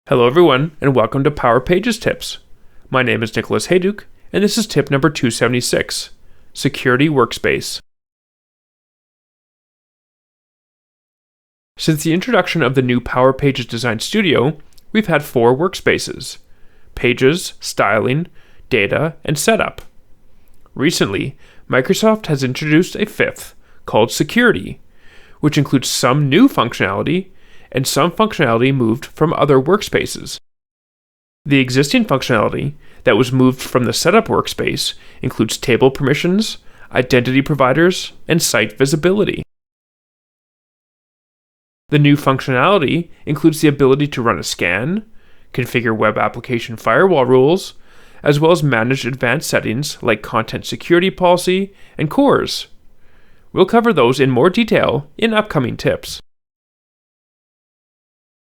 Hello everyone, and welcome to Power Pages Tips. My name is Nicholas Hayduk, and this is tip number 276, Security Workspace. Since the introduction of the new Power Pages Design Studio, we've had 4 workspaces: Pages, Styling, Data, and Setup. Recently, Microsoft has introduced a 5th, called Security, which includes some new functionality and some functionality moved from other workspaces. The existing functionality that was moved from the Setup workspace includes table permissions, identity providers, and site visibility. The new functionality includes the ability to run a scan, configure web application firewall rules, as well as manage advanced settings like content security policy and CORS. We'll cover those in more detail in upcoming tips.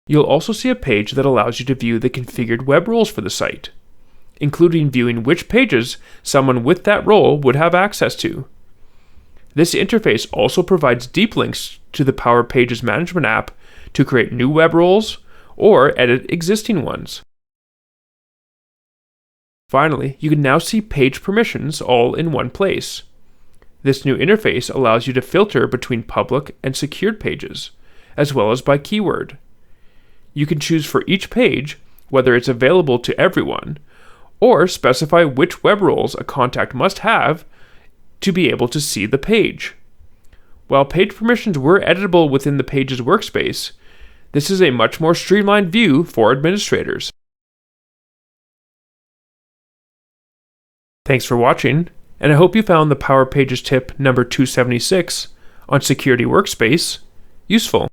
You'll also see a page that allows you to view the configured web roles for the site, including viewing which pages someone with that role would have access to. This interface also provides deep links to the Power Pages Management app to create new web roles or edit existing ones. Finally, you can now see page permissions all in one place. This new interface allows you to filter between public and secured pages, as well as by keyword. You can choose for each page whether it's available to everyone, or specify which web roles a contact must have to be able to see the page. While page permissions were editable within the Pages workspace, this is a much more streamlined view for administrators. Thanks for watching, and I hope you found the Power Pages tip number 276 on Security Workspace useful.